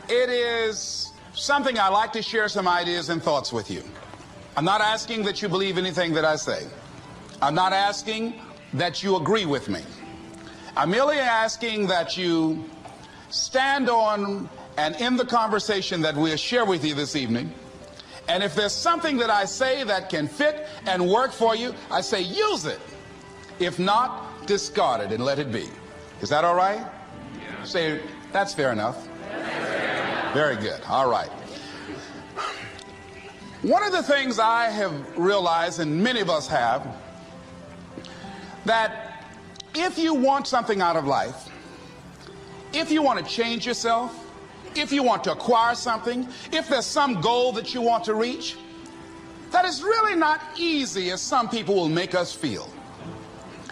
It is something I like to share some ideas and thoughts with you. I'm not asking that you believe anything that I say. I'm not asking that you agree with me. I'm merely asking that you stand on and in the conversation that we'll share with you this evening. And if there's something that I say that can fit and work for you, I say use it. If not, discard it and let it be. Is that all right? Yeah. Say, that's fair enough. Very good. All right. One of the things I have realized, and many of us have, that if you want something out of life, if you want to change yourself, if you want to acquire something, if there's some goal that you want to reach, that is really not easy as some people will make us feel.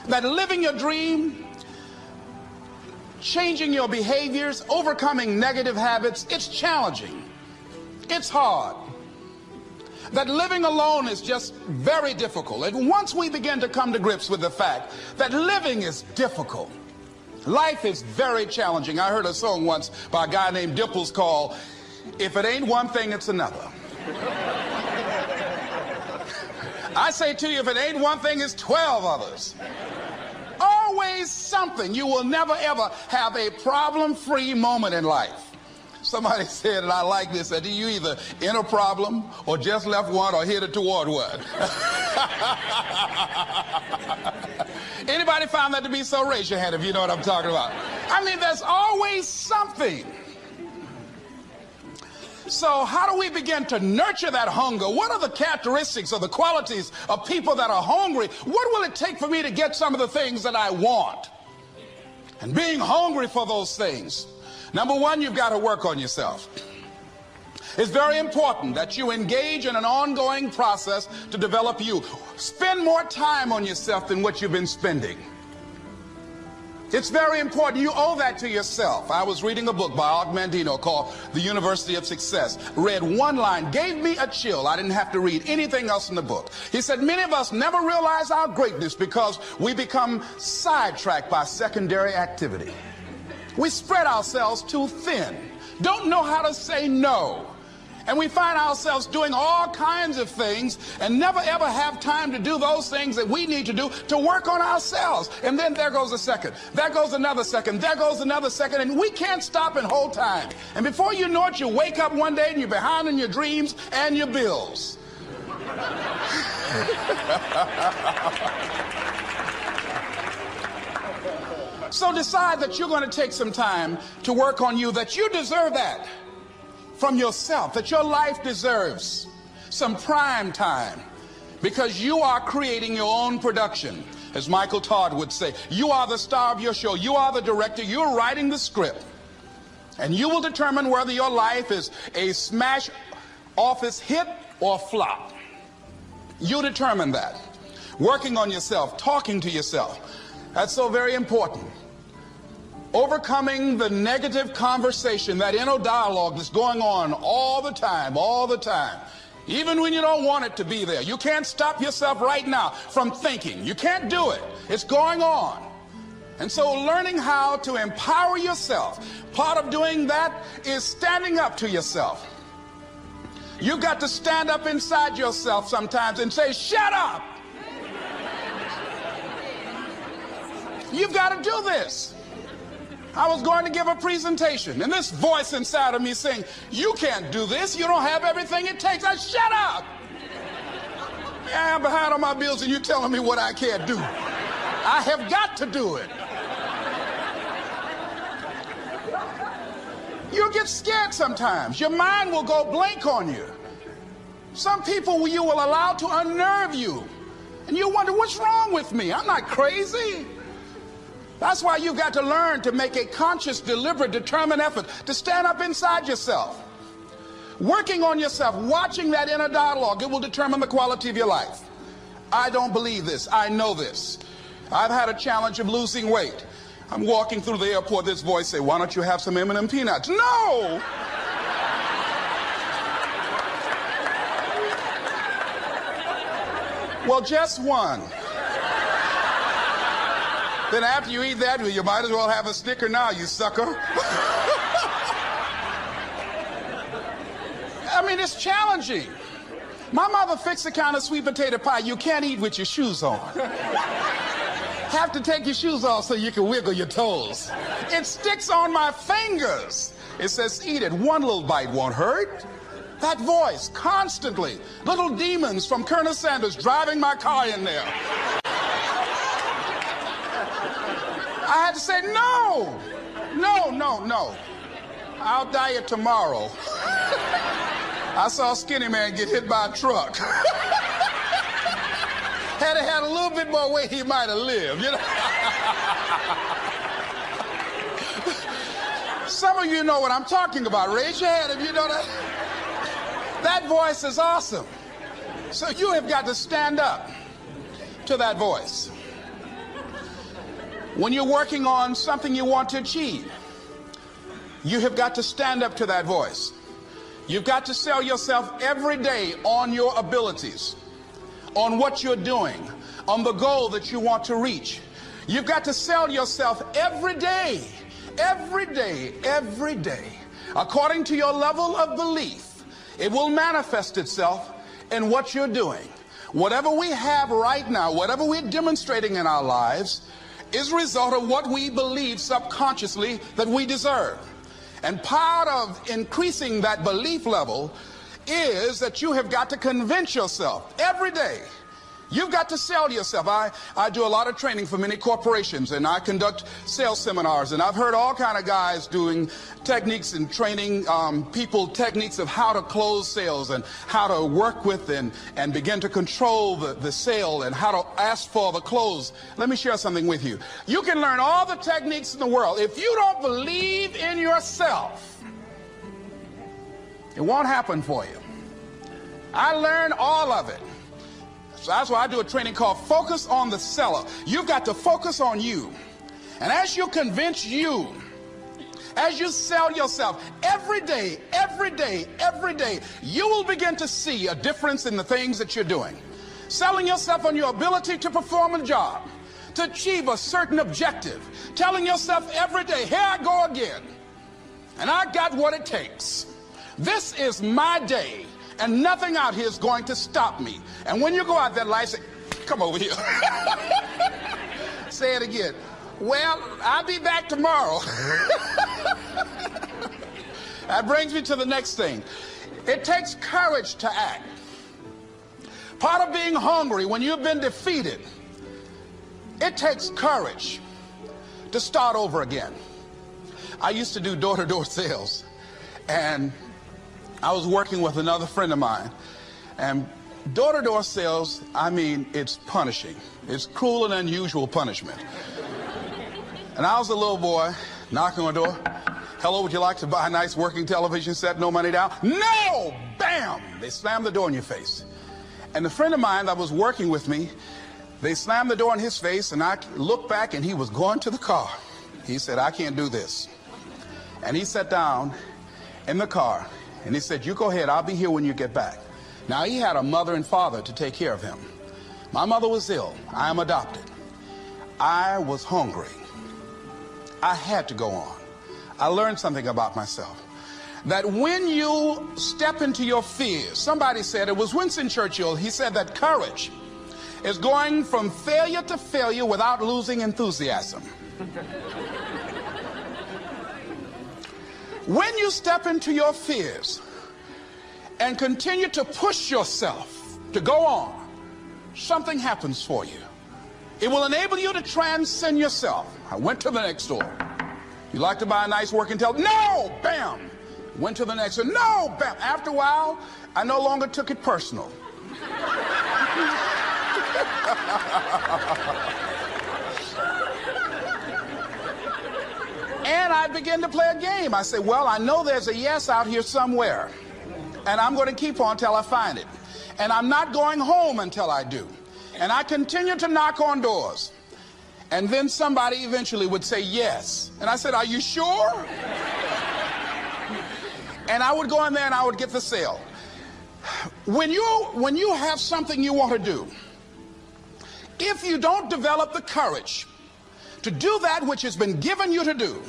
That living your dream, changing your behaviors, overcoming negative habits, it's challenging. It's hard. That living alone is just very difficult. And once we begin to come to grips with the fact that living is difficult, life is very challenging. I heard a song once by a guy named Dimples called, "If It Ain't One Thing, It's Another." I say to you, if it ain't one thing, it's 12 others. Always something. You will never ever have a problem-free moment in life. Somebody said, and I like this, that you either in a problem or just left one or headed toward one. Anybody found that to be so? Raise your hand if you know what I'm talking about. I mean, there's always something. So how do we begin to nurture that hunger? What are the characteristics or the qualities of people that are hungry? What will it take for me to get some of the things that I want? And being hungry for those things. Number one, you've got to work on yourself. It's very important that you engage in an ongoing process to develop you. Spend more time on yourself than what you've been spending. It's very important. You owe that to yourself. I was reading a book by Og Mandino called The University of Success. Read one line, gave me a chill. I didn't have to read anything else in the book. He said, many of us never realize our greatness because we become sidetracked by secondary activity. We spread ourselves too thin, don't know how to say no. And we find ourselves doing all kinds of things and never ever have time to do those things that we need to do to work on ourselves. And then there goes a second, there goes another second, there goes another second, and we can't stop and hold time. And before you know it, you wake up one day and you're behind on your dreams and your bills. So decide that you're going to take some time to work on you, that you deserve that from yourself, that your life deserves some prime time because you are creating your own production. As Michael Todd would say, you are the star of your show. You are the director. You're writing the script. And you will determine whether your life is a smash office hit or flop. You determine that. Working on yourself, talking to yourself. That's so very important. Overcoming the negative conversation, that inner dialogue that's going on all the time, even when you don't want it to be there. You can't stop yourself right now from thinking. You can't do it. It's going on. And so learning how to empower yourself, part of doing that is standing up to yourself. You've got to stand up inside yourself sometimes and say, shut up. You've got to do this. I was going to give a presentation, and this voice inside of me saying, you can't do this. You don't have everything it takes. I shut up. Yeah, I'm behind on my bills, and you're telling me what I can't do. I have got to do it. You get scared sometimes. Your mind will go blank on you. Some people you will allow to unnerve you, and you wonder, what's wrong with me? I'm not crazy. That's why you've got to learn to make a conscious, deliberate, determined effort to stand up inside yourself. Working on yourself, watching that inner dialogue, it will determine the quality of your life. I don't believe this. I know this. I've had a challenge of losing weight. I'm walking through the airport, this voice say, why don't you have some M&M peanuts? No! Well, just one. Then after you eat that, you might as well have a Snicker now, you sucker. mean, it's challenging. My mother fixed the kind of sweet potato pie you can't eat with your shoes on. Have to take your shoes off so you can wiggle your toes. It sticks on my fingers. It says, eat it. One little bite won't hurt. That voice, constantly. Little demons from Colonel Sanders driving my car in there. I had to say, no, no, no, no. I'll diet tomorrow. I saw a skinny man get hit by a truck. Had he had a little bit more weight, he might have lived, you know. Some of you know what I'm talking about. Raise your hand if you know that. That voice is awesome. So you have got to stand up to that voice. When you're working on something you want to achieve, you have got to stand up to that voice. You've got to sell yourself every day on your abilities, on what you're doing, on the goal that you want to reach. You've got to sell yourself every day, every day, every day. According to your level of belief, it will manifest itself in what you're doing. Whatever we have right now, whatever we're demonstrating in our lives, is a result of what we believe subconsciously that we deserve. And part of increasing that belief level is that you have got to convince yourself every day. You've got to sell yourself. I do a lot of training for many corporations, and I conduct sales seminars, and I've heard all kind of guys doing techniques and training people techniques of how to close sales and how to work with and begin to control the sale and how to ask for the close. Let me share something with you. You can learn all the techniques in the world. If you don't believe in yourself, it won't happen for you. I learned all of it. So that's why I do a training called Focus on the Seller. You've got to focus on you. And as you convince you, as you sell yourself every day, every day, every day, you will begin to see a difference in the things that you're doing. Selling yourself on your ability to perform a job, to achieve a certain objective. Telling yourself every day, here I go again. And I got what it takes. This is my day. And nothing out here is going to stop me. And when you go out that light, say, come over here. Say it again. Well, I'll be back tomorrow. That brings me to the next thing. It takes courage to act. Part of being hungry when you've been defeated, it takes courage to start over again. I used to do door-to-door sales, and I was working with another friend of mine, and door-to-door sales, I mean, it's punishing. It's cruel and unusual punishment. And I was a little boy knocking on the door. Hello, would you like to buy a nice working television set? No money down? No! Bam! They slammed the door in your face. And the friend of mine that was working with me, they slammed the door in his face, and I looked back, and he was going to the car. He said, I can't do this. And he sat down in the car. And he said, you go ahead, I'll be here when you get back. Now, he had a mother and father to take care of him. My mother was ill. I am adopted. I was hungry. I had to go on. I learned something about myself. That when you step into your fears, somebody said, it was Winston Churchill, he said that courage is going from failure to failure without losing enthusiasm. When you step into your fears and continue to push yourself to go on, something happens for you. It will enable you to transcend yourself. I went to the next door. You like to buy a nice working television? No! Bam! Went to the next one. No! Bam! After a while, I no longer took it personal. And I began to play a game. I said, well, I know there's a yes out here somewhere. And I'm going to keep on till I find it. And I'm not going home until I do. And I continue to knock on doors. And then somebody eventually would say yes. And I said, are you sure? And I would go in there and I would get the sale. When you have something you want to do, if you don't develop the courage to do that which has been given you to do,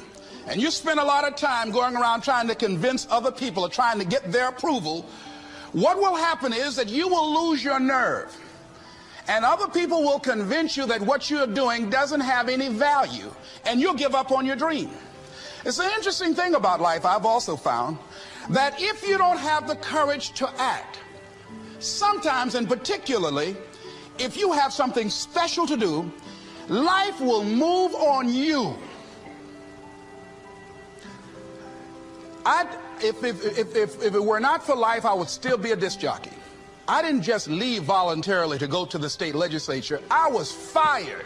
and you spend a lot of time going around trying to convince other people or trying to get their approval, what will happen is that you will lose your nerve. And other people will convince you that what you're doing doesn't have any value, and you'll give up on your dream. It's an interesting thing about life, I've also found, that if you don't have the courage to act, sometimes, and particularly, if you have something special to do, life will move on you. If it were not for life, I would still be a disc jockey. I didn't just leave voluntarily to go to the state legislature. I was fired.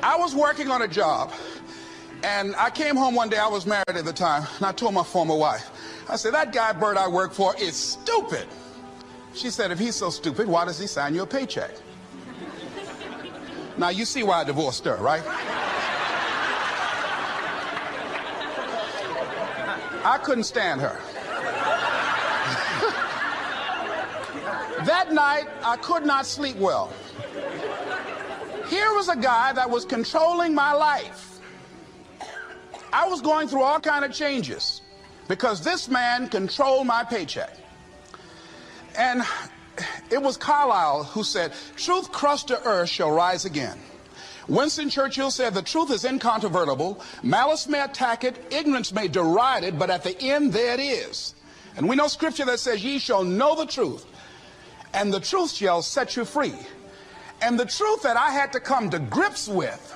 I was working on a job, and I came home one day. I was married at the time, and I told my former wife, I said, that guy Bert I work for is stupid. She said, if he's so stupid, why does he sign you a paycheck? Now, you see why I divorced her, right? I couldn't stand her. That night, I could not sleep well. Here was a guy that was controlling my life. I was going through all kinds of changes because this man controlled my paycheck. And it was Carlyle who said, truth crushed to earth shall rise again. Winston Churchill said, the truth is incontrovertible. Malice may attack it, ignorance may deride it, but at the end there it is. And we know scripture that says, ye shall know the truth, and the truth shall set you free. And the truth that I had to come to grips with,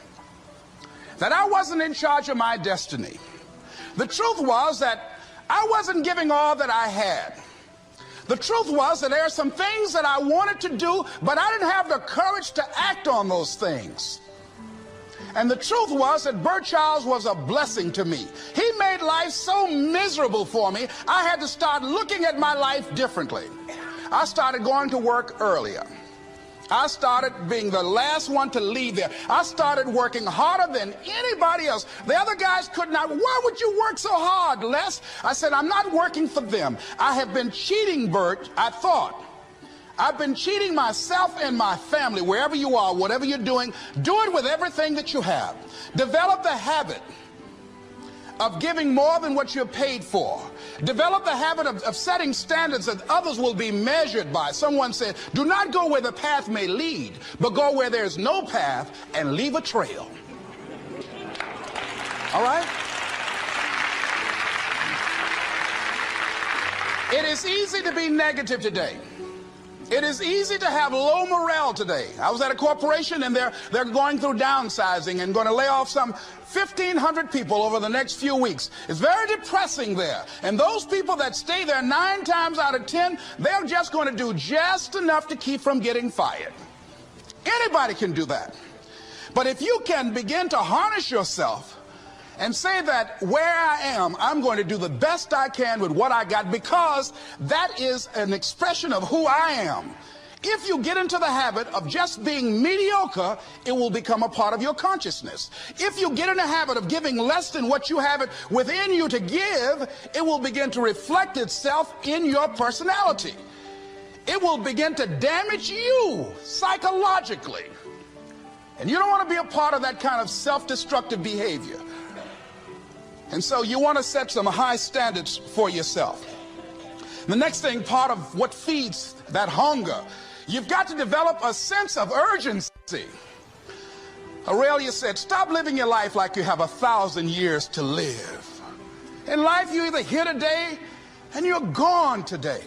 that I wasn't in charge of my destiny. The truth was that I wasn't giving all that I had. The truth was that there are some things that I wanted to do, but I didn't have the courage to act on those things. And the truth was that Bert Childs was a blessing to me. He made life so miserable for me, I had to start looking at my life differently. I started going to work earlier. I started being the last one to leave there. I started working harder than anybody else. The other guys could not. Why would you work so hard, Les? I said, I'm not working for them. I have been cheating, Bert, I thought. I've been cheating myself and my family. Wherever you are, whatever you're doing, do it with everything that you have. Develop the habit of giving more than what you're paid for. Develop the habit of setting standards that others will be measured by. Someone said, do not go where the path may lead, but go where there's no path and leave a trail. All right? It is easy to be negative today. It is easy to have low morale today. I was at a corporation and they're going through downsizing and going to lay off some 1,500 people over the next few weeks. It's very depressing there. And those people that stay there 9 times out of 10, they're just going to do just enough to keep from getting fired. Anybody can do that. But if you can begin to harness yourself and say that where I am, I'm going to do the best I can with what I got, because that is an expression of who I am. If you get into the habit of just being mediocre, it will become a part of your consciousness. If you get in the habit of giving less than what you have it within you to give, it will begin to reflect itself in your personality. It will begin to damage you psychologically. And you don't want to be a part of that kind of self-destructive behavior. And so you want to set some high standards for yourself. The next thing, part of what feeds that hunger, you've got to develop a sense of urgency. Aurelia said, stop living your life like you have 1,000 years to live. In life, you're either here today and you're gone today.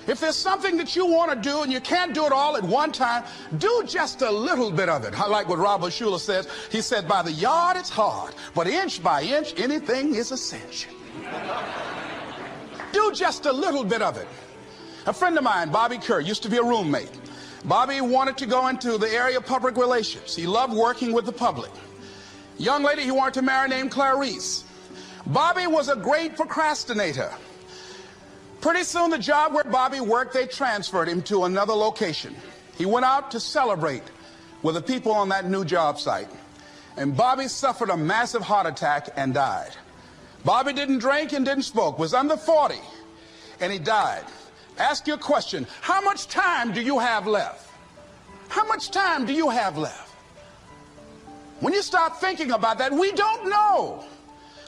If there's something that you want to do and you can't do it all at one time, do just a little bit of it. I like what Robert Schuller says. He said, by the yard it's hard, but inch by inch, anything is a cinch. Do just a little bit of it. A friend of mine, Bobby Kerr, used to be a roommate. Bobby wanted to go into the area of public relations. He loved working with the public. Young lady he wanted to marry named Clarice. Bobby was a great procrastinator. Pretty soon the job where Bobby worked, they transferred him to another location. He went out to celebrate with the people on that new job site. And Bobby suffered a massive heart attack and died. Bobby didn't drink and didn't smoke, was under 40, and he died. Ask you a question, how much time do you have left? How much time do you have left? When you start thinking about that, we don't know.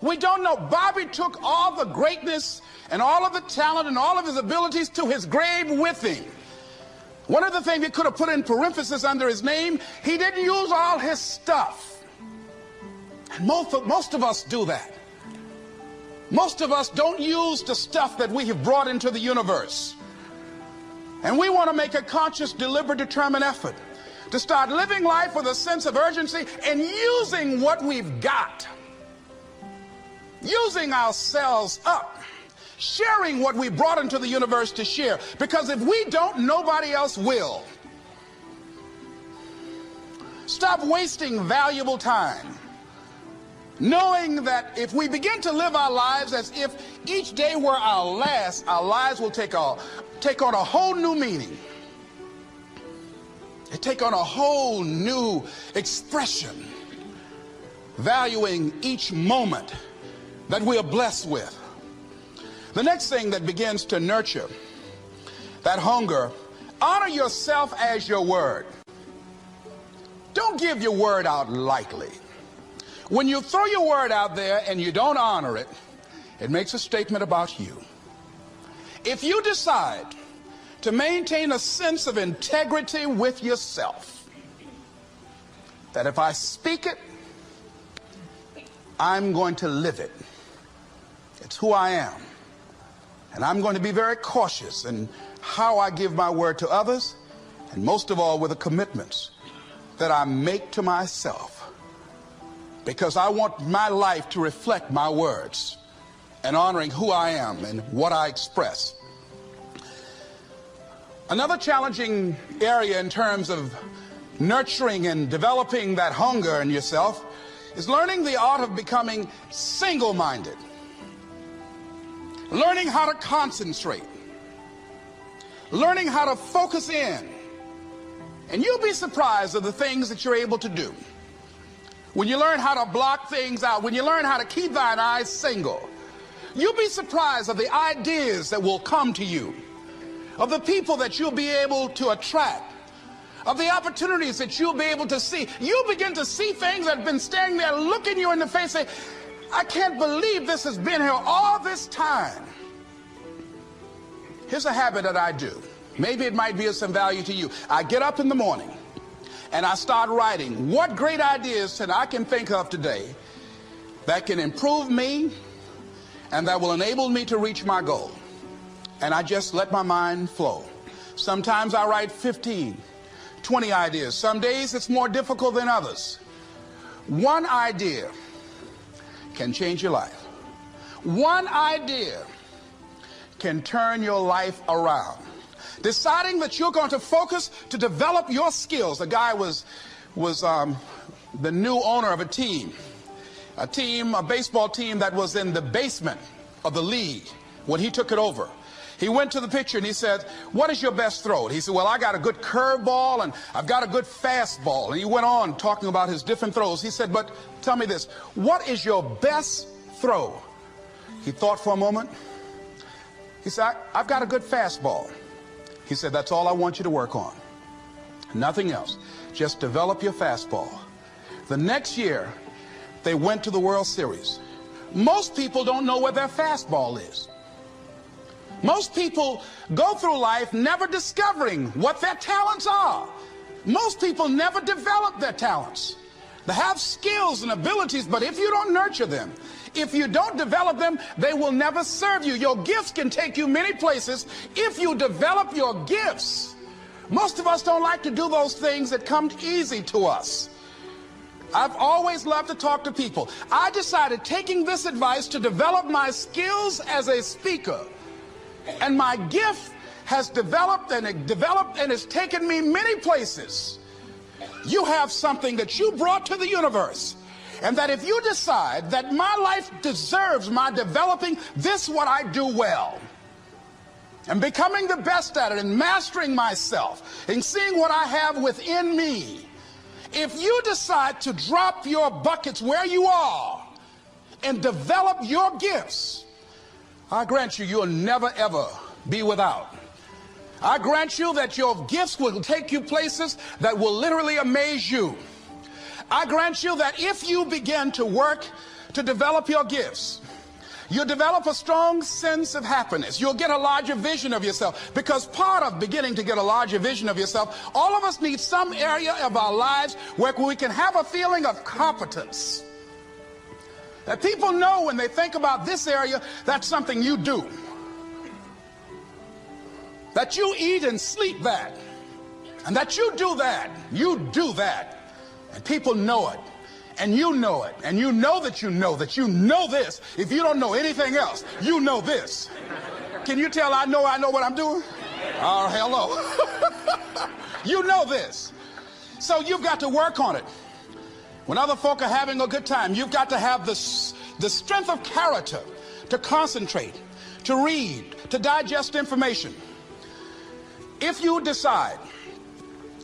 We don't know. Bobby took all the greatness and all of the talent and all of his abilities to his grave with him. One of the things he could have put in parentheses under his name, he didn't use all his stuff. And most of us do that. Most of us don't use the stuff that we have brought into the universe. And we want to make a conscious, deliberate, determined effort to start living life with a sense of urgency and using what we've got. Using ourselves up. Sharing what we brought into the universe to share. Because if we don't, nobody else will. Stop wasting valuable time. Knowing that if we begin to live our lives as if each day were our last, our lives will take on a whole new meaning. They take on a whole new expression. Valuing each moment that we are blessed with. The next thing that begins to nurture that hunger, honor yourself as your word. Don't give your word out lightly. When you throw your word out there and you don't honor it, it makes a statement about you. If you decide to maintain a sense of integrity with yourself, that if I speak it, I'm going to live it. It's who I am. And I'm going to be very cautious in how I give my word to others, and most of all with the commitments that I make to myself, because I want my life to reflect my words and honoring who I am and what I express. Another challenging area in terms of nurturing and developing that hunger in yourself is learning the art of becoming single-minded. Learning how to concentrate. Learning how to focus in. And you'll be surprised at the things that you're able to do. When you learn how to block things out, when you learn how to keep thine eyes single, you'll be surprised at the ideas that will come to you, of the people that you'll be able to attract, of the opportunities that you'll be able to see. You'll begin to see things that have been standing there looking you in the face, saying, I can't believe this has been here all this time. Here's a habit that I do. Maybe it might be of some value to you. I get up in the morning and I start writing what great ideas that I can think of today that can improve me and that will enable me to reach my goal. And I just let my mind flow. Sometimes I write 15, 20 ideas. Some days it's more difficult than others. One idea can change your life. One idea can turn your life around. Deciding that you're going to focus to develop your skills. A guy was the new owner of a baseball team that was in the basement of the league when he took it over. He went to the pitcher and he said, what is your best throw? And he said, well, I got a good curveball and I've got a good fastball. And he went on talking about his different throws. He said, but tell me this, what is your best throw? He thought for a moment. He said, I've got a good fastball. He said, that's all I want you to work on. Nothing else. Just develop your fastball. The next year, they went to the World Series. Most people don't know where their fastball is. Most people go through life never discovering what their talents are. Most people never develop their talents. They have skills and abilities, but if you don't nurture them, if you don't develop them, they will never serve you. Your gifts can take you many places if you develop your gifts. Most of us don't like to do those things that come easy to us. I've always loved to talk to people. I decided, taking this advice, to develop my skills as a speaker. And my gift has developed and it's taken me many places. You have something that you brought to the universe. And that if you decide that my life deserves my developing this, what I do well, and becoming the best at it and mastering myself and seeing what I have within me, if you decide to drop your buckets where you are and develop your gifts, I grant you, you'll never ever be without. I grant you that your gifts will take you places that will literally amaze you. I grant you that if you begin to work to develop your gifts, you'll develop a strong sense of happiness. You'll get a larger vision of yourself, because part of beginning to get a larger vision of yourself, all of us need some area of our lives where we can have a feeling of competence. That people know when they think about this area, that's something you do. That you eat and sleep that. And that you do that. You do that. And people know it. And you know it. And you know that you know this. If you don't know anything else, you know this. Can you tell I know what I'm doing? Oh, hello. You know this. So you've got to work on it. When other folk are having a good time, you've got to have the strength of character to concentrate, to read, to digest information. If you decide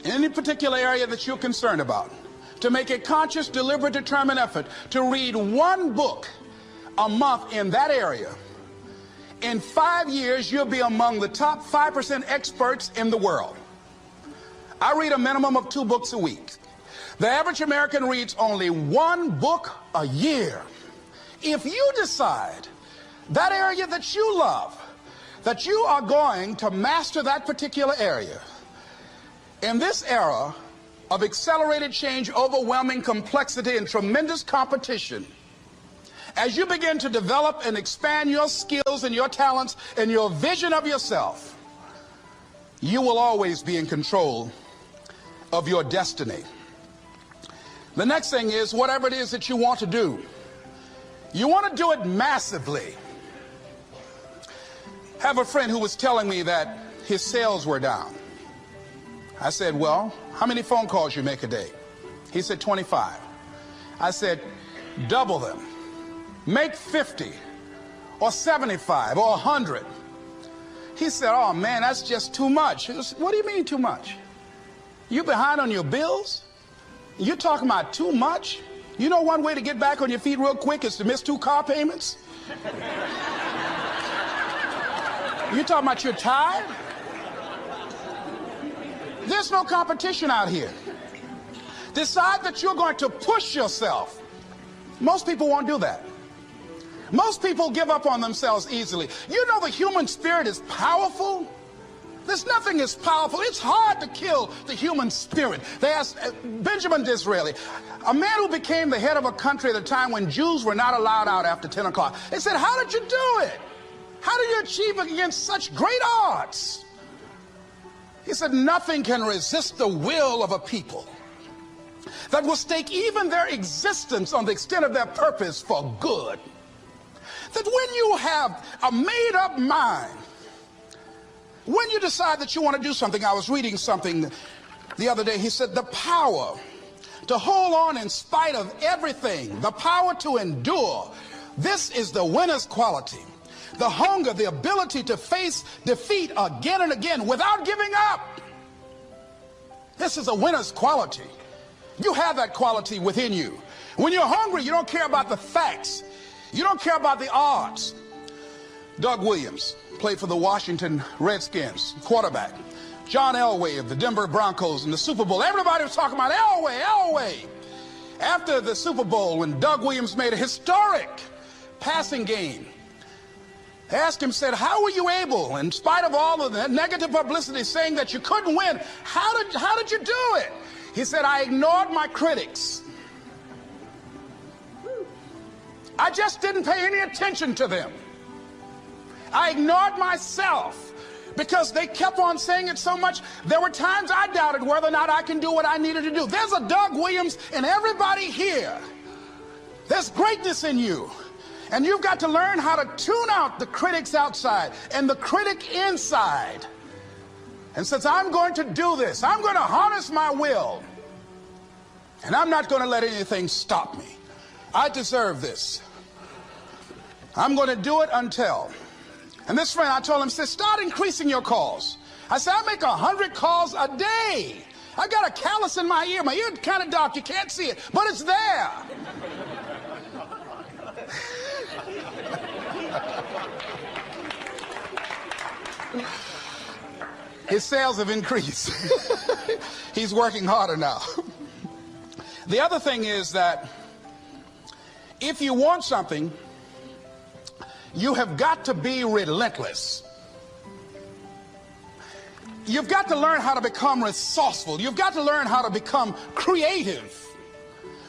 in any particular area that you're concerned about, to make a conscious, deliberate, determined effort to read one book a month in that area, in 5 years, you'll be among the top 5% experts in the world. I read a minimum of 2 books a week. The average American reads only 1 book a year. If you decide that area that you love, that you are going to master that particular area, in this era of accelerated change, overwhelming complexity, and tremendous competition, as you begin to develop and expand your skills and your talents and your vision of yourself, you will always be in control of your destiny. The next thing is, whatever it is that you want to do, you want to do it massively. I have a friend who was telling me that his sales were down. I said, well, how many phone calls you make a day? He said, 25. I said, double them. Make 50 or 75 or 100. He said, oh man, that's just too much. I said, what do you mean too much? You behind on your bills? You're talking about too much? You know one way to get back on your feet real quick is to miss 2 car payments? You talking about you're tired? There's no competition out here. Decide that you're going to push yourself. Most people won't do that. Most people give up on themselves easily. You know the human spirit is powerful. There's nothing as powerful. It's hard to kill the human spirit. They asked Benjamin Disraeli, a man who became the head of a country at a time when Jews were not allowed out after 10 o'clock. They said, how did you do it? How did you achieve it against such great odds? He said, nothing can resist the will of a people that will stake even their existence on the extent of their purpose for good. That when you have a made-up mind, when you decide that you want to do something, I was reading something the other day, he said, the power to hold on in spite of everything, the power to endure, this is the winner's quality. The hunger, the ability to face defeat again and again without giving up. This is a winner's quality. You have that quality within you. When you're hungry, you don't care about the facts. You don't care about the odds. Doug Williams played for the Washington Redskins, quarterback. John Elway of the Denver Broncos in the Super Bowl. Everybody was talking about Elway. After the Super Bowl, when Doug Williams made a historic passing game, they asked him, said, how were you able, in spite of all of the negative publicity saying that you couldn't win, how did you do it? He said, I ignored my critics. I just didn't pay any attention to them. I ignored myself because they kept on saying it so much. There were times I doubted whether or not I can do what I needed to do. There's a Doug Williams in everybody here. There's greatness in you. And you've got to learn how to tune out the critics outside and the critic inside. And since I'm going to do this, I'm going to harness my will. And I'm not going to let anything stop me. I deserve this. I'm going to do it until. And this friend, I told him, said, start increasing your calls. I said, I make 100 calls a day. I got a callus in my ear. My ear kind of dark. You can't see it, but it's there. His sales have increased. He's working harder now. The other thing is that if you want something, you have got to be relentless. You've got to learn how to become resourceful. You've got to learn how to become creative.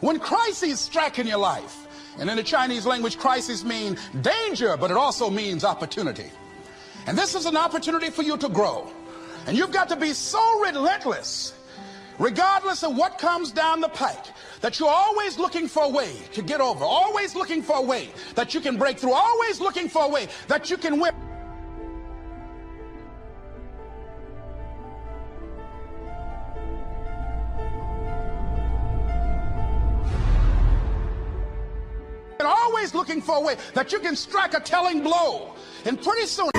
When crises strike in your life, and in the Chinese language, crises mean danger, but it also means opportunity. And this is an opportunity for you to grow. And you've got to be so relentless, regardless of what comes down the pike, that you're always looking for a way to get over, always looking for a way that you can break through, always looking for a way that you can win. And always looking for a way that you can strike a telling blow. And pretty soon...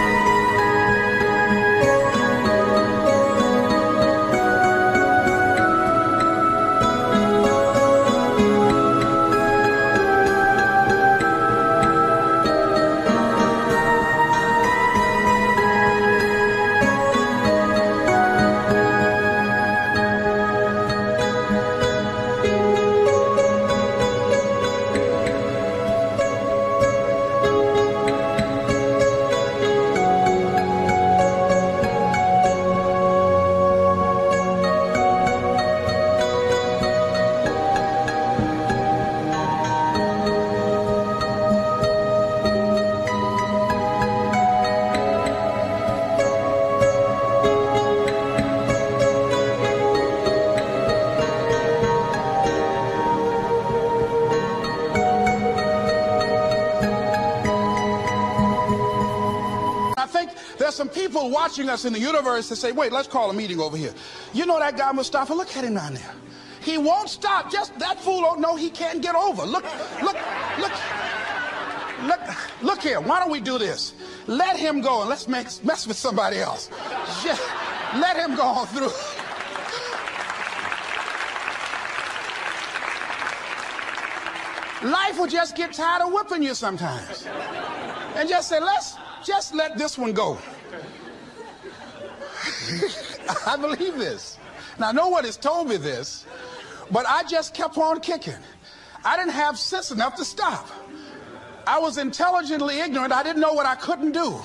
There's some people watching us in the universe that say, wait, let's call a meeting over here. You know that guy Mustafa? Look at him down there. He won't stop. Just that fool don't know he can't get over. Look here. Why don't we do this? Let him go and let's mess with somebody else. Just let him go on through. Life will just get tired of whipping you sometimes. And just say, just let this one go. I believe this. Now, no one has told me this, but I just kept on kicking. I didn't have sense enough to stop. I was intelligently ignorant. I didn't know what I couldn't do.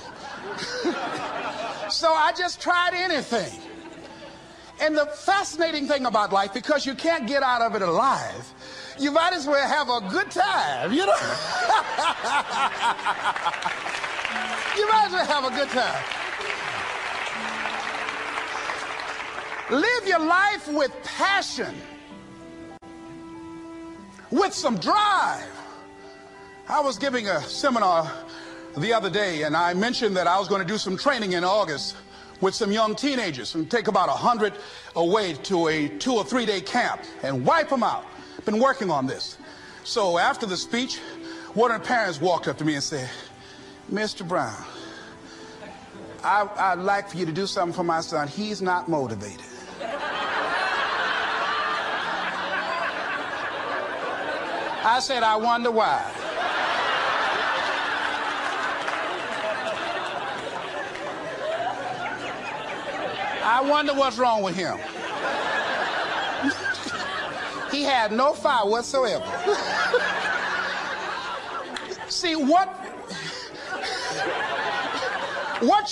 So I just tried anything. And the fascinating thing about life, because you can't get out of it alive, you might as well have a good time, you know? You might as well have a good time. Live your life with passion, with some drive. I was giving a seminar the other day, and I mentioned that I was going to do some training in August with some young teenagers and take about 100 away to a 2 or 3 day camp and wipe them out. Been working on this. So after the speech, one of the parents walked up to me and said, Mr. Brown, I'd like for you to do something for my son. He's not motivated. I said, I wonder why. I wonder what's wrong with him. He had no fire whatsoever. See, what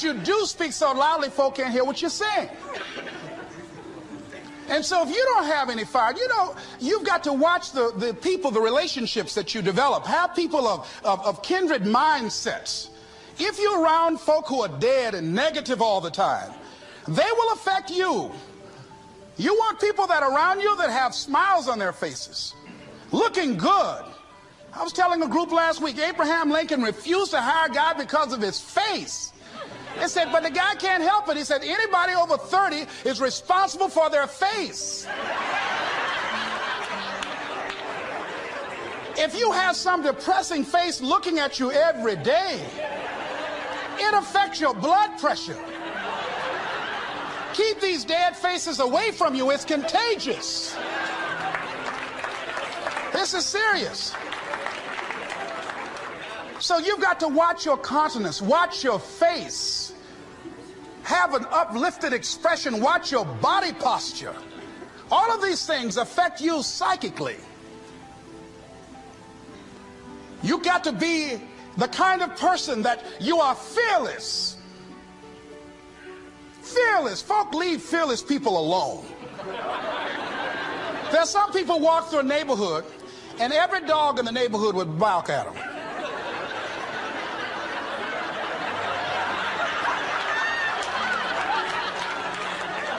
you do speak so loudly, folk can't hear what you're saying. And so if you don't have any fire, you know, you've got to watch the people, the relationships that you develop. Have people of kindred mindsets. If you're around folk who are dead and negative all the time, they will affect you. You want people that are around you that have smiles on their faces, looking good. I was telling a group last week, Abraham Lincoln refused to hire a guy because of his face. They said, but the guy can't help it. He said, anybody over 30 is responsible for their face. If you have some depressing face looking at you every day, it affects your blood pressure. Keep these dead faces away from you. It's contagious. This is serious. So you've got to watch your countenance, watch your face, have an uplifted expression, watch your body posture, All of these things affect you psychically. You got to be the kind of person that you are fearless. Fearless. Folk leave fearless people alone. There's some people walk through a neighborhood and every dog in the neighborhood would bark at them.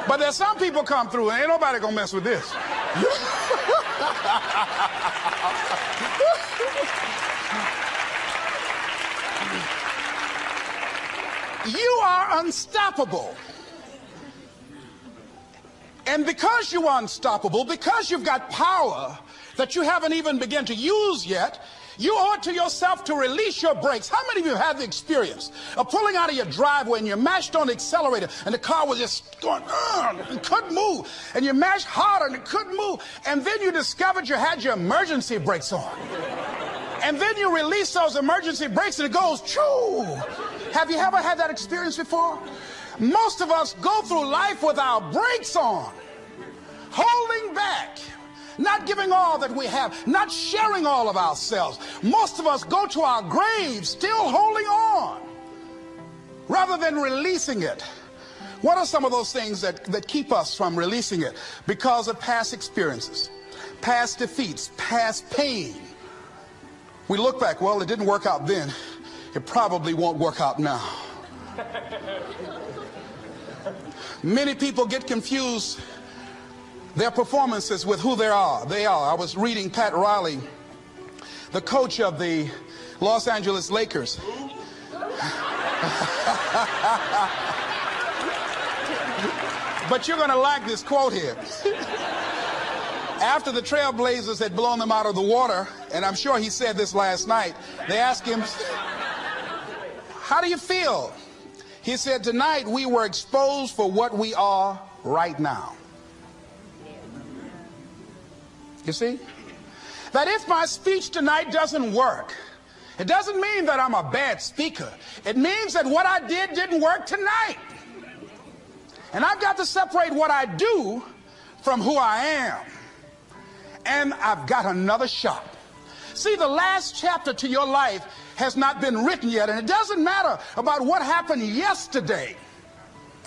But there's some people come through and ain't nobody gonna mess with this. You are unstoppable. And because you are unstoppable, because you've got power that you haven't even begun to use yet, you owe it to yourself to release your brakes. How many of you have the experience of pulling out of your driveway and you mashed on the accelerator and the car was just going, and couldn't move, and you mashed harder and it couldn't move, and then you discovered you had your emergency brakes on. And then you release those emergency brakes and it goes, choo! Have you ever had that experience before? Most of us go through life with our brakes on, holding back, not giving all that we have, not sharing all of ourselves. Most of us go to our graves still holding on rather than releasing it. What are some of those things that keep us from releasing it? Because of past experiences, past defeats, past pain. We look back, well, it didn't work out then. It probably won't work out now. Many people get confused their performances with who they are. I was reading Pat Riley, the coach of the Los Angeles Lakers. But you're going to like this quote here. After the Trailblazers had blown them out of the water, and I'm sure he said this last night, they asked him, how do you feel? He said, tonight we were exposed for what we are right now. You see? That if my speech tonight doesn't work, it doesn't mean that I'm a bad speaker. It means that what I did didn't work tonight. And I've got to separate what I do from who I am. And I've got another shot. See, the last chapter to your life has not been written yet, and it doesn't matter about what happened yesterday.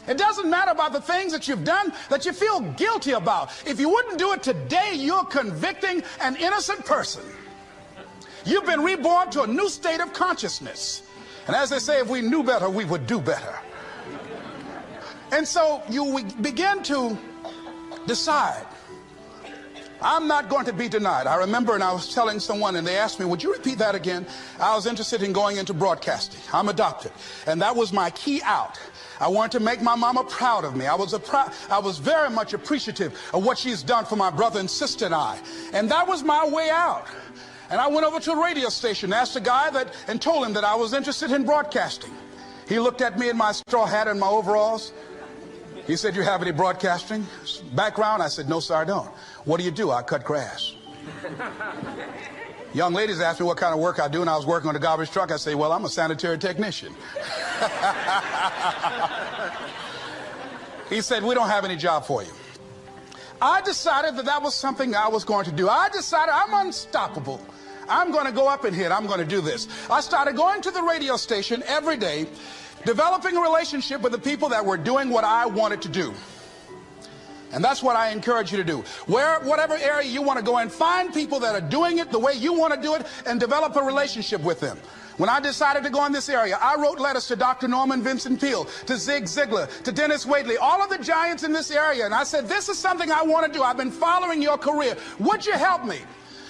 It doesn't matter about the things that you've done that you feel guilty about. If you wouldn't do it today, you're convicting an innocent person. You've been reborn to a new state of consciousness. And as they say, if we knew better, we would do better. And so you begin to decide, I'm not going to be denied. I remember, and I was telling someone, and they asked me, would you repeat that again? I was interested in going into broadcasting. I'm adopted. And that was my key out. I wanted to make my mama proud of me. I was very much appreciative of what she's done for my brother and sister and I. And that was my way out. And I went over to a radio station, asked a guy and told him that I was interested in broadcasting. He looked at me in my straw hat and my overalls. He said, you have any broadcasting background? I said, no, sir, I don't. What do you do? I cut grass. Young ladies asked me what kind of work I do, and I was working on a garbage truck. I say, well, I'm a sanitary technician. He said, we don't have any job for you. I decided that was something I was going to do. I decided I'm unstoppable. I'm going to go up and hit. I'm going to do this. I started going to the radio station every day, developing a relationship with the people that were doing what I wanted to do. And that's what I encourage you to do. Whatever area you want to go in, find people that are doing it the way you want to do it and develop a relationship with them. When I decided to go in this area, I wrote letters to Dr. Norman Vincent Peale, to Zig Ziglar, to Dennis Waitley, all of the giants in this area. And I said, this is something I want to do. I've been following your career. Would you help me?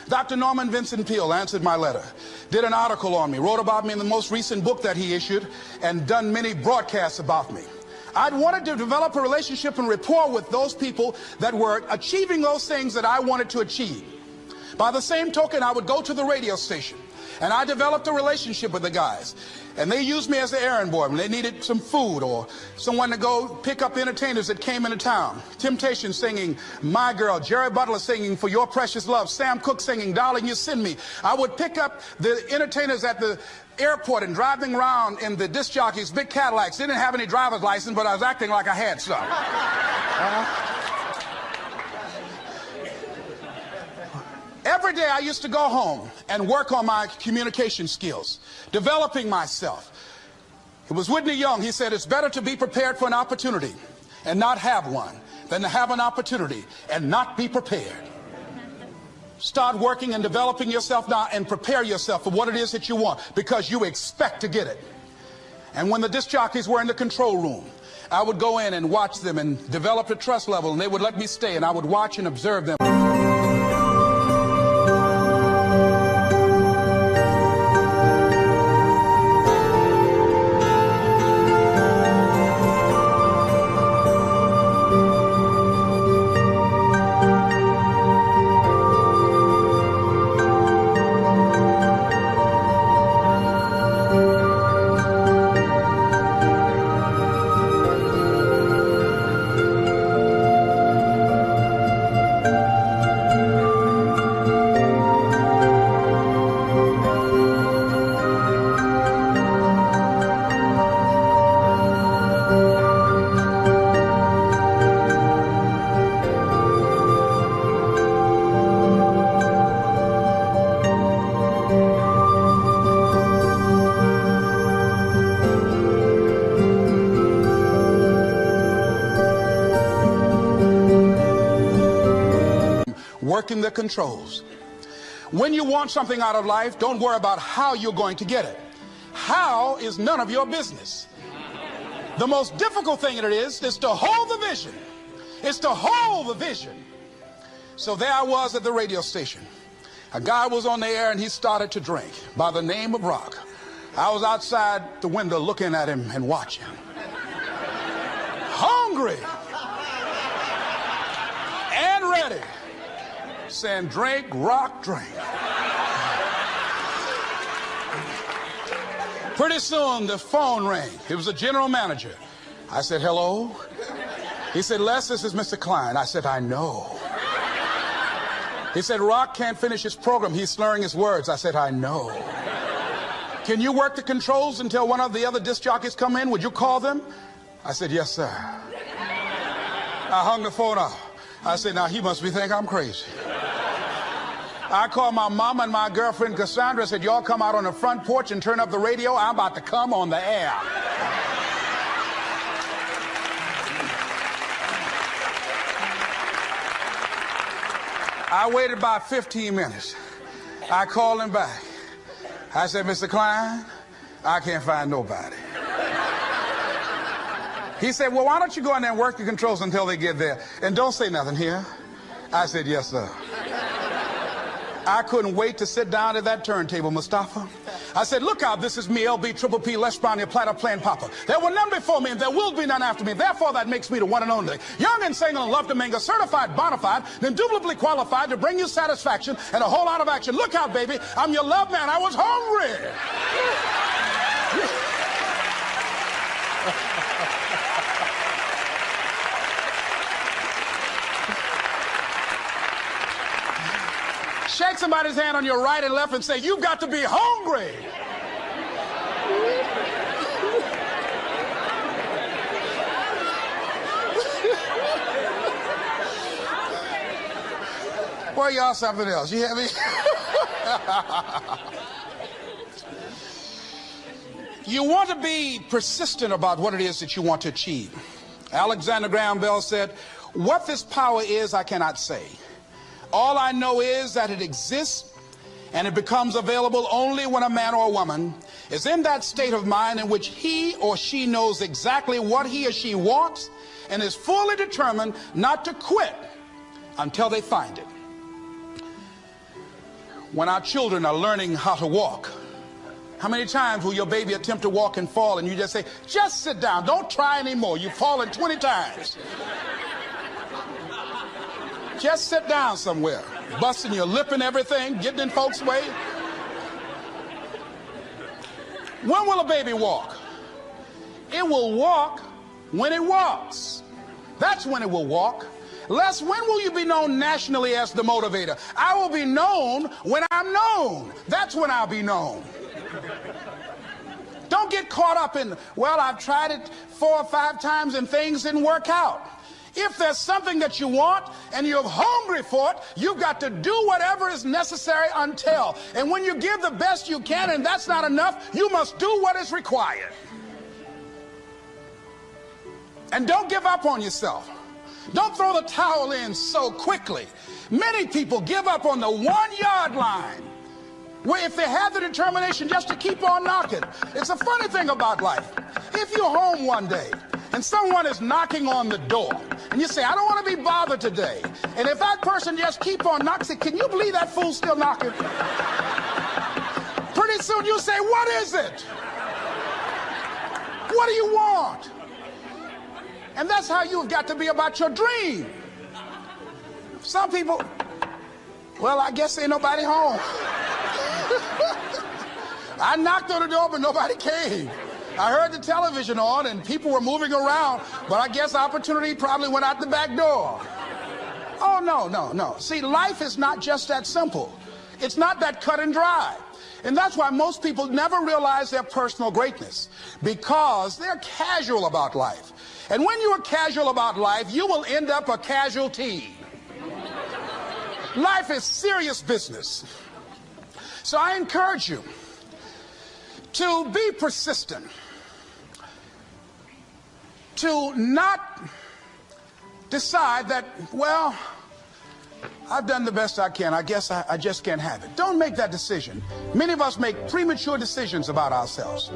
Dr. Norman Vincent Peale answered my letter, did an article on me, wrote about me in the most recent book that he issued, and done many broadcasts about me. I'd wanted to develop a relationship and rapport with those people that were achieving those things that I wanted to achieve. By the same token, I would go to the radio station, and I developed a relationship with the guys. And they used me as an errand boy when they needed some food or someone to go pick up entertainers that came into town. Temptation singing My Girl, Jerry Butler singing For Your Precious Love, Sam Cooke singing Darling You Send Me. I would pick up the entertainers at the airport and driving around in the disc jockeys, big Cadillacs. Didn't have any driver's license, but I was acting like I had some. Every day I used to go home and work on my communication skills, developing myself. It was Whitney Young. He said, it's better to be prepared for an opportunity and not have one than to have an opportunity and not be prepared. Start working and developing yourself now and prepare yourself for what it is that you want, because you expect to get it. And when the disc jockeys were in the control room, I would go in and watch them and develop a trust level, and they would let me stay, and I would watch and observe them. Working the controls. When you want something out of life, don't worry about how you're going to get it. How is none of your business. The most difficult thing it is to hold the vision. It's to hold the vision. So there I was at the radio station. A guy was on the air and he started to drink by the name of Rock. I was outside the window looking at him and watching. Hungry and ready. Saying, drink, rock, drink. Pretty soon the phone rang. It was the general manager. I said, hello? He said, Les, this is Mr. Klein. I said, I know. He said, Rock can't finish his program. He's slurring his words. I said, I know. Can you work the controls until one of the other disc jockeys come in? Would you call them? I said, yes, sir. I hung the phone up. I said, now he must be thinking I'm crazy. I called my mama and my girlfriend Cassandra, said, y'all come out on the front porch and turn up the radio. I'm about to come on the air. I waited about 15 minutes. I called him back. I said, Mr. Klein, I can't find nobody. He said, well, why don't you go in there and work the controls until they get there? And don't say nothing here. I said, yes, sir. I couldn't wait to sit down at that turntable, Mustafa. I said, look out, this is me, LB, Triple P, Les Brown, your platter playing Papa. There were none before me, and there will be none after me. Therefore, that makes me the one and only. Young and single and love to mingle, certified, bona fide, indubitably qualified to bring you satisfaction and a whole lot of action. Look out, baby, I'm your love man. I was hungry. Shake somebody's hand on your right and left and say, you've got to be hungry. Well, y'all something else. You hear me? You want to be persistent about what it is that you want to achieve. Alexander Graham Bell said, what this power is, I cannot say. All I know is that it exists, and it becomes available only when a man or a woman is in that state of mind in which he or she knows exactly what he or she wants and is fully determined not to quit until they find it. When our children are learning how to walk, how many times will your baby attempt to walk and fall and you just say, just sit down, don't try anymore, you've fallen 20 times. Just sit down somewhere, busting your lip and everything, getting in folks' way. When will a baby walk? It will walk when it walks. That's when it will walk. Les, when will you be known nationally as the motivator? I will be known when I'm known. That's when I'll be known. Don't get caught up in, well, I've tried it 4 or 5 times and things didn't work out. If there's something that you want and you're hungry for it, you've got to do whatever is necessary until. And when you give the best you can and that's not enough, you must do what is required. And don't give up on yourself. Don't throw the towel in so quickly. Many people give up on the 1-yard line, where if they have the determination just to keep on knocking. It's a funny thing about life. If you're home one day and someone is knocking on the door and you say, I don't want to be bothered today, and if that person just keep on knocking, say, can you believe that fool's still knocking? Pretty soon you say, what is it? What do you want? And that's how you've got to be about your dream. Some people, well, I guess ain't nobody home. I knocked on the door, but nobody came. I heard the television on and people were moving around, but I guess opportunity probably went out the back door. Oh, no. See, life is not just that simple. It's not that cut and dry. And that's why most people never realize their personal greatness, because they're casual about life. And when you are casual about life, you will end up a casualty. Life is serious business. So I encourage you to be persistent, to not decide that, well, I've done the best I can. I guess I just can't have it. Don't make that decision. Many of us make premature decisions about ourselves.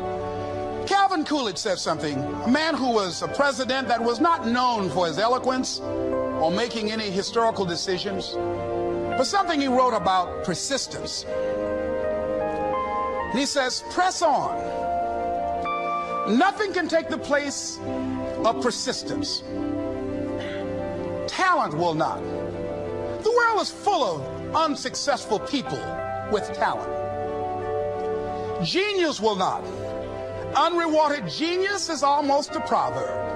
Calvin Coolidge said something, a man who was a president that was not known for his eloquence or making any historical decisions, but something he wrote about persistence. And he says, press on. Nothing can take the place of persistence. Talent will not. The world is full of unsuccessful people with talent. Genius will not. Unrewarded genius is almost a proverb.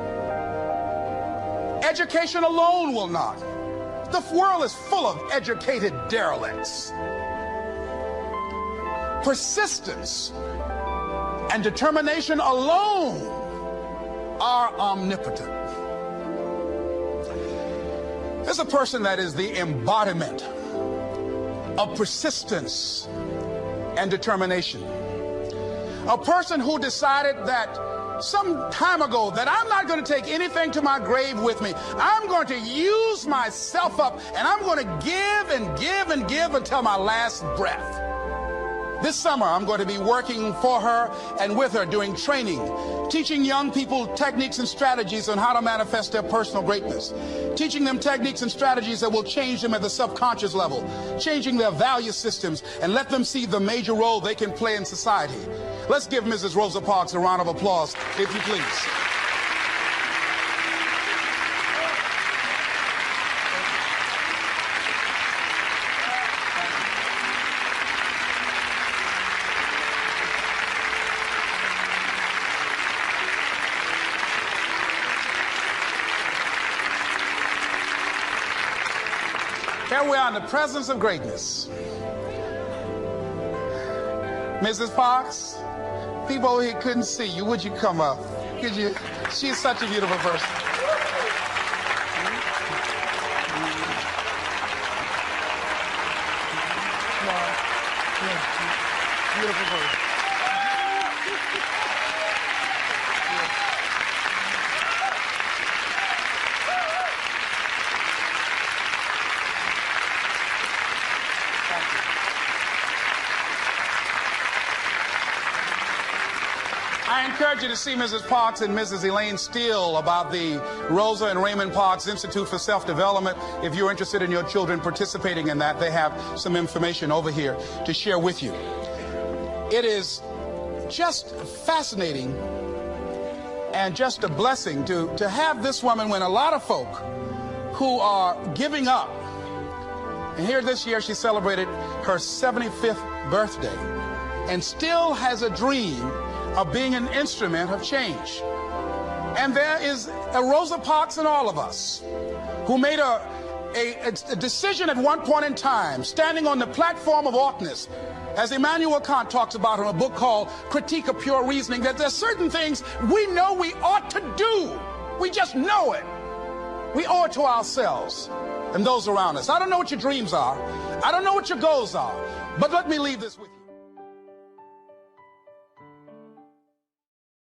Education alone will not. The world is full of educated derelicts. Persistence and determination alone are omnipotent. There's a person that is the embodiment of persistence and determination. A person who decided that some time ago that I'm not going to take anything to my grave with me. I'm going to use myself up, and I'm going to give and give and give until my last breath. This summer, I'm going to be working for her and with her doing training, teaching young people techniques and strategies on how to manifest their personal greatness, teaching them techniques and strategies that will change them at the subconscious level, changing their value systems, and let them see the major role they can play in society. Let's give Mrs. Rosa Parks a round of applause, if you please. Here we are in the presence of greatness. Mrs. Parks, people over here couldn't see you. Would you come up? Could you? She's such a beautiful person. Beautiful person. I encourage you to see Mrs. Parks and Mrs. Elaine Steele about the Rosa and Raymond Parks Institute for Self-Development. If you're interested in your children participating in that, they have some information over here to share with you. It is just fascinating and just a blessing to have this woman when a lot of folk who are giving up. And here this year she celebrated her 75th birthday and still has a dream of being an instrument of change. And there is a Rosa Parks in all of us who made a decision at one point in time, standing on the platform of oughtness, as Immanuel Kant talks about in a book called Critique of Pure Reasoning, that there's certain things we know we ought to do. We just know it. We owe it to ourselves and those around us. I don't know what your dreams are. I don't know what your goals are. But let me leave this with you.